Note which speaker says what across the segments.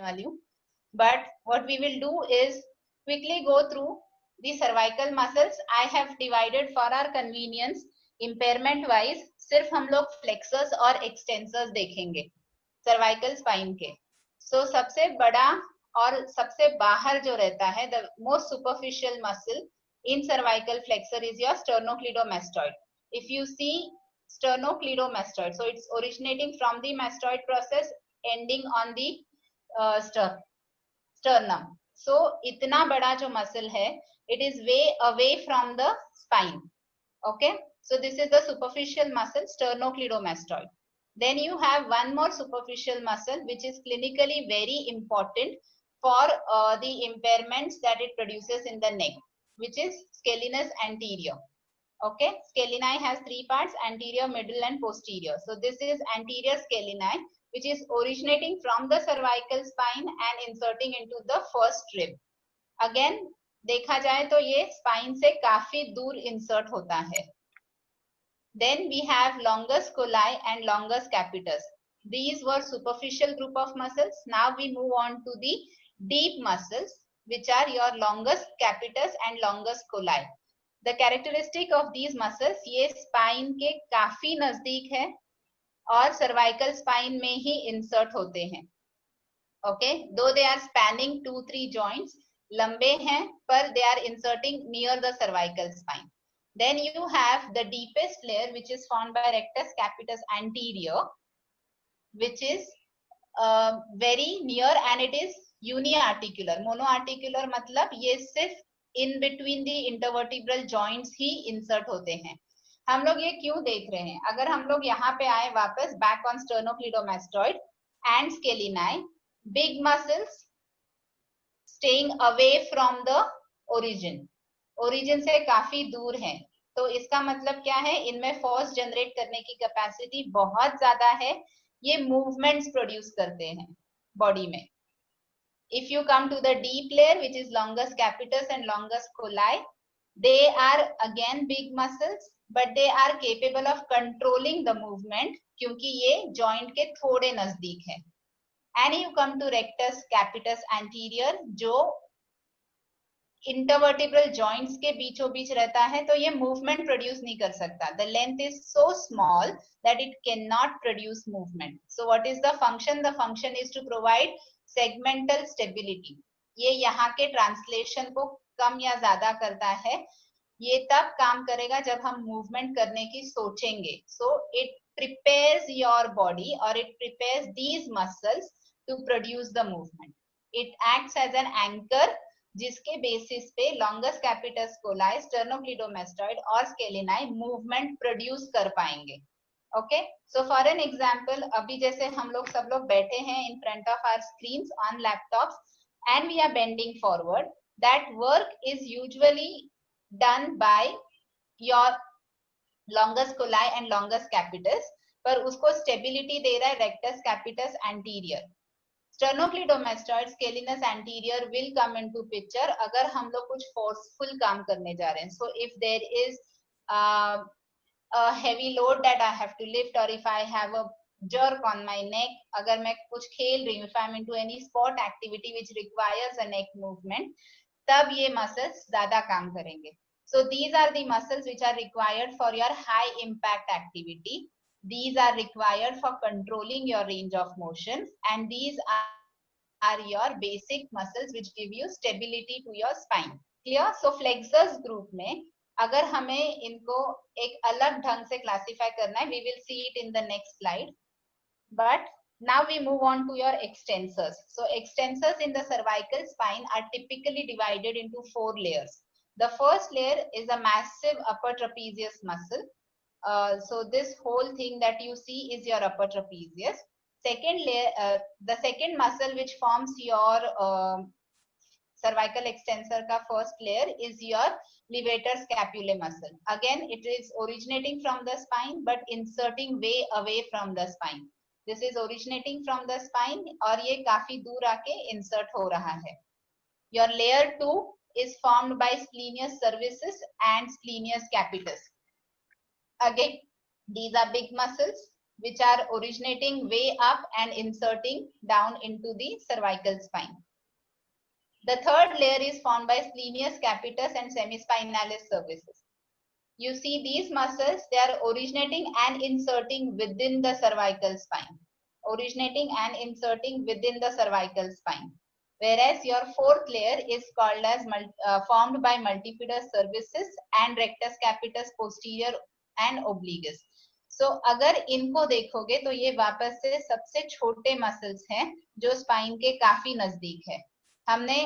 Speaker 1: वाली हूँ, but what we will do is quickly go through the cervical muscles. I have divided for our convenience impairment wise. सिर्फ हम लोग flexors और extensors देखेंगे cervical spine के. So सबसे बड़ा और सबसे बाहर जो रहता है, the most superficial muscle in cervical flexor is your sternocleidomastoid. If you see sternocleidomastoid, so it's originating from the mastoid process ending on the sternum. So इतना बड़ा जो muscle है, it is way away from the spine. Okay, so this is the superficial muscle, sternocleidomastoid. Then you have one more superficial muscle which is clinically very important for the impairments that it produces in the neck, which is scalenus anterior. Okay, scaleni has three parts: anterior, middle and posterior. So this is anterior scaleni, which is originating from the cervical spine and inserting into the first rib. Again देखा जाए तो ये spine से काफी दूर insert होता है. Then we have longus colli and longus capitis. These were superficial group of muscles. Now we move on to the deep muscles, which are your longus capitis and longus colli. The characteristic of these muscles, ये spine के काफी नजदीक है और cervical spine में ही insert होते हैं. Okay, though they are spanning 2-3 joints, लंबे हैं पर they are inserting near the cervical spine. Then you have the deepest layer, which is formed by rectus capitis anterior, which is very near and it is uniarticular. Monoarticular मतलब ये सिर्फ in between the intervertebral joints he insert होते हैं. हम लोग ये क्यों देख रहे हैं? अगर हम लोग यहाँ पे आए वापस back on sternocleidomastoid and scaleni, big muscles staying away from the origin से काफी दूर हैं. तो इसका मतलब क्या है? इनमें फोर्स जनरेट करने की कैपेसिटी बहुत ज्यादा है. ये मूवमेंट्स प्रोड्यूस करते हैं बॉडी में. If you come to the deep layer, which is longus capitis and longus colli, they are again big muscles, but they are capable of controlling the movement क्योंकि ये joint के थोड़े नजदीक है. And you come to rectus capitis anterior, जो intervertebral joints के बीचों बीच रहता है, तो ये movement produce नहीं कर सकता. The length is so small that it cannot produce movement. So what is the function? The function is to provide segmental stability. ये यहाँ के translation को कम या ज्यादा करता है. ये तब काम करेगा जब हम movement करने की सोचेंगे. So it prepares your body or it prepares these muscles to produce the movement. It acts as an anchor जिसके बेसिस पे longus capitis colli, sternocleidomastoid और scaleni movement produce कर पाएंगे. Okay, so for an example, अभी जैसे हम लोग सब लोग बैठे हैं in front of our screens on laptops and we are bending forward. That work is usually done by your longus colli and longus capitis, पर उसको stability दे रहा है rectus capitis anterior. Sternocleidomastoid, scalenus anterior will come into picture अगर हम लोग कुछ forceful काम करने जा रहे हैं. So if there is a heavy load that I have to lift, or if I have a jerk on my neck, अगर मैं कुछ खेल रही हूँ, if I'm into any sport activity which requires a neck movement, तब ये muscles ज़्यादा काम करेंगे. So these are the muscles which are required for your high impact activity. These are required for controlling your range of motion, and these are your basic muscles which give you stability to your spine. Clear? So flexors group में अगर हमें इनको एक अलग ढंग से classify करना है, we will see it in the next slide. But now we move on to your extensors. So extensors in the cervical spine are typically divided into 4 layers. The first layer is a massive upper trapezius muscle. So this whole thing that you see is your upper trapezius. Second layer, the second muscle which forms your cervical extensor ka first layer is your levator scapulae muscle. Again, it is originating from the spine but inserting way away from the spine. This is originating from the spine और ये काफी दूर आके insert हो रहा है. Your layer 2 is formed by splenius cervicis and splenius capitis. Again, these are big muscles. which are originating way up and inserting down into the cervical spine. The third layer is formed by splenius capitis and semispinalis cervicis. You see these muscles, they are originating and inserting within the cervical spine. Originating and inserting within the cervical spine. Whereas your fourth layer is called as formed by multifidus cervicis and rectus capitis posterior and obliquus. So अगर इनको देखोगे तो ये वापस से सबसे छोटे muscles हैं जो स्पाइन के काफी नजदीक है. हमने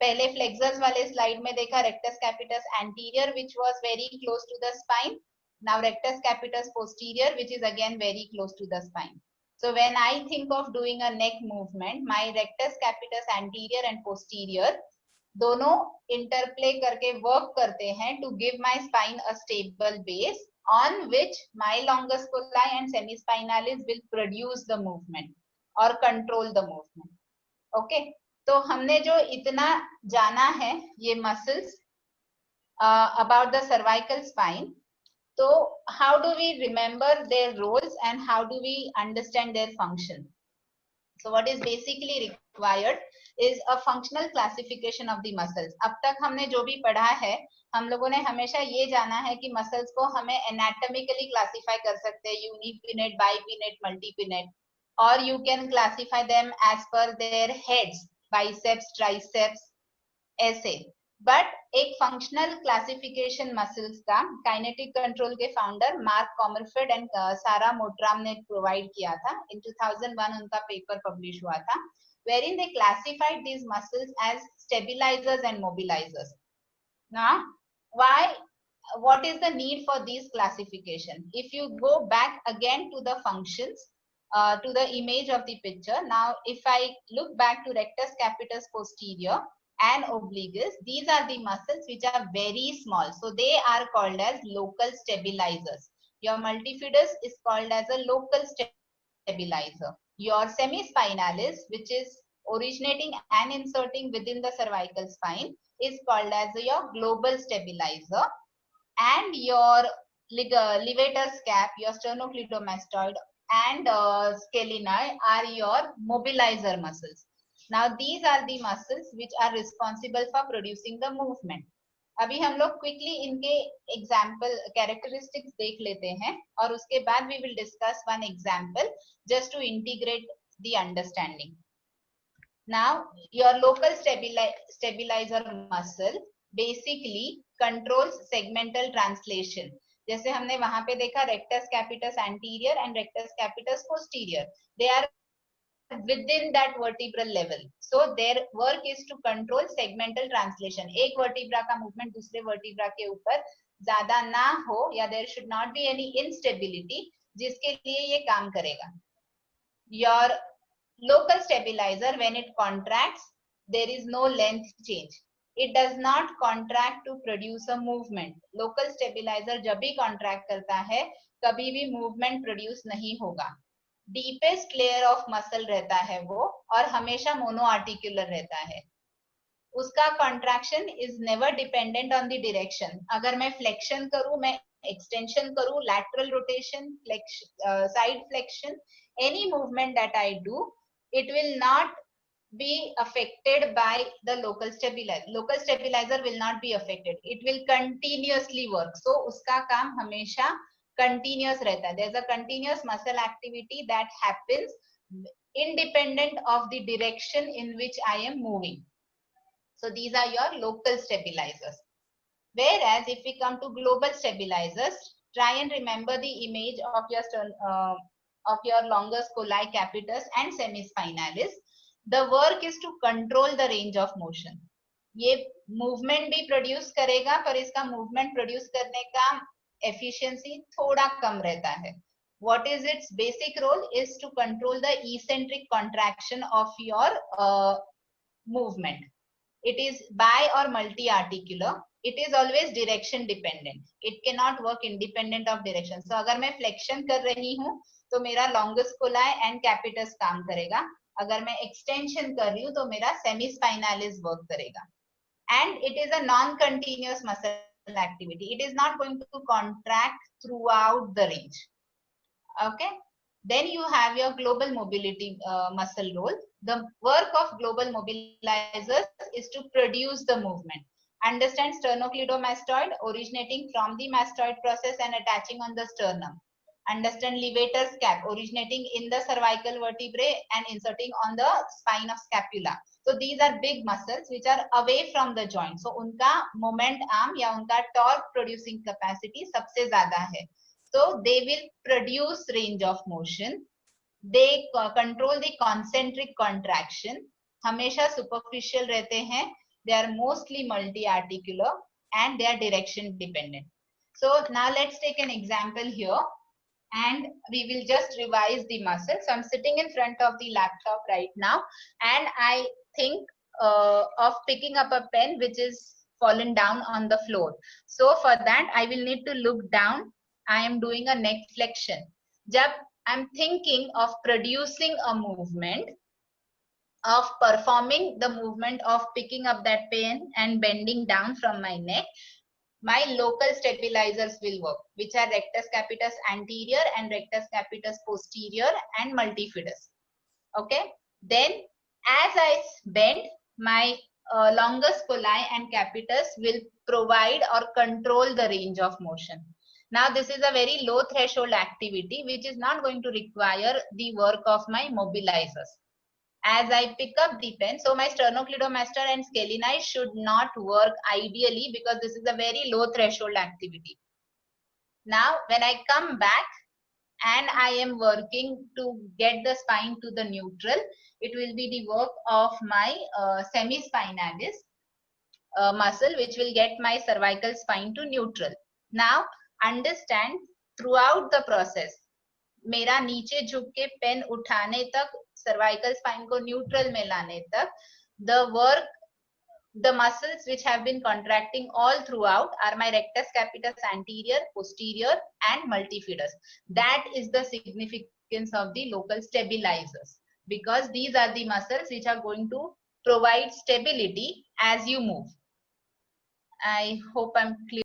Speaker 1: पहले फ्लेक्सर्स वाले स्लाइड में देखा rectus capitis anterior which was very close to the spine. Now rectus capitis posterior which is again very close to the spine. So when I think of doing a neck movement, my rectus capitis anterior and posterior दोनों interplay करके work करते हैं to give my spine a stable base on which my longus colli and semispinalis will produce the movement or control the movement. Okay, तो हमने जो इतना जाना है ये muscles about the cervical spine. So how do we remember their roles and how do we understand their function? So what is basically required is a functional classification of the muscles. अब तक हमने जो भी पढ़ा है हम लोगों ने हमेशा ये जाना है कि मसल्स को हमें एनाटॉमिकली क्लासिफाई कर सकते हैं, यूनिपिनेट, बाइपिनेट, मल्टीपिनेट, और you can classify them as per their heads, biceps, triceps, ऐसे. बट एक फंक्शनल क्लासिफिकेशन मसल्स का काइनेटिक कंट्रोल के founder Mark Comerford and Sarah Mottram ने प्रोवाइड किया था. इन 2001 उनका पेपर पब्लिश हुआ था wherein they classified these muscles as stabilizers and mobilizers. Now, what is the need for these classification? If you go back again to the functions, to the image of the picture, now if I look back to rectus capitis posterior and obliquus, these are the muscles which are very small, so they are called as local stabilizers. Your multifidus is called as a local stabilizer. Your semispinalis, which is originating and inserting within the cervical spine, is called as your global stabilizer, and your levator scap, your sternocleidomastoid and scaleni are your mobilizer muscles. Now these are the muscles which are responsible for producing the movement. अभी हम लोग quickly इनके example characteristics देख लेते हैं और उसके बाद we will discuss one example just to integrate the understanding. Now your local stabiliser muscle basically controls segmental translation. जैसे हमने वहां पे देखा rectus capitis anterior and rectus capitis posterior, they are within that vertebral level, so their work is to control segmental translation. एक vertebra का movement दूसरे vertebra के ऊपर ज्यादा ना हो या there should not be any instability, जिसके लिए ये काम करेगा. Your local stabilizer, when it contracts, there is no length change. It does not contract to produce a movement. Local stabilizer जब भी contract करता है कभी भी movement produce नहीं होगा. डीपेस्ट लेयर ऑफ मसल रहता है वो और हमेशा मोनो आर्टिकुलर रहता है. उसका contraction is never dependent on the direction. अगर मैं फ्लेक्शन करूं, मैं एक्सटेंशन करूं, lateral rotation, side flexion, any movement that I do, it will not be affected by the local stabilizer. Local stabilizer will not be affected. It will continuously work. So उसका काम हमेशा continuous रहता है. There's a continuous muscle activity that happens independent of the direction in which I am moving. So these are your local stabilizers. Whereas if we come to global stabilizers, try and remember the image of your longus colli capitis and semispinalis. The work is to control the range of motion. ये movement भी produce करेगा पर इसका movement produce करने का efficiency थोड़ा कम रहता है. What is its basic role is to control the eccentric contraction of your movement. It is bi or multi-articular. It is always direction dependent. It cannot work independent of direction. So अगर मैं flexion कर रही हूँ तो मेरा longus colli and capitis काम करेगा. अगर मैं extension कर रही हूँ तो मेरा semispinalis work करेगा. And it is a non-continuous muscle activity. It is not going to contract throughout the range. Okay. Then you have your global mobility muscle role. The work of global mobilizers is to produce the movement. Understand sternocleidomastoid originating from the mastoid process and attaching on the sternum. Understand levator's cap originating in the cervical vertebrae and inserting on the spine of scapula. So these are big muscles which are away from the joint. So उनका moment arm या उनका torque producing capacity सबसे ज़्यादा है. So they will produce range of motion. They control the concentric contraction. हमेशा superficial रहते हैं. They are mostly multi-articular and they are direction dependent. So now let's take an example here and we will just revise the muscle. So I'm sitting in front of the laptop right now and I think of picking up a pen which is fallen down on the floor. So for that I will need to look down. I am doing a neck flexion. Jab I'm thinking of producing a movement, of performing the movement of picking up that pen and bending down from my neck, my local stabilizers will work, which are rectus capitis anterior and rectus capitis posterior and multifidus. Okay. Then as I bend, my longus colli and capitis will provide or control the range of motion. Now this is a very low threshold activity which is not going to require the work of my mobilizers. As I pick up the pen, so my sternocleidomastoid and scaleni should not work ideally because this is a very low threshold activity. Now, when I come back and I am working to get the spine to the neutral, it will be the work of my semispinalis muscle, which will get my cervical spine to neutral. Now, understand throughout the process, मेरा नीचे झुक के pen उठाने तक cervical spine को neutral में लाने तक the muscles which have been contracting all throughout are my rectus capitis anterior, posterior and multifidus. That is the significance of the local stabilizers because these are the muscles which are going to provide stability as you move. I hope I'm clear.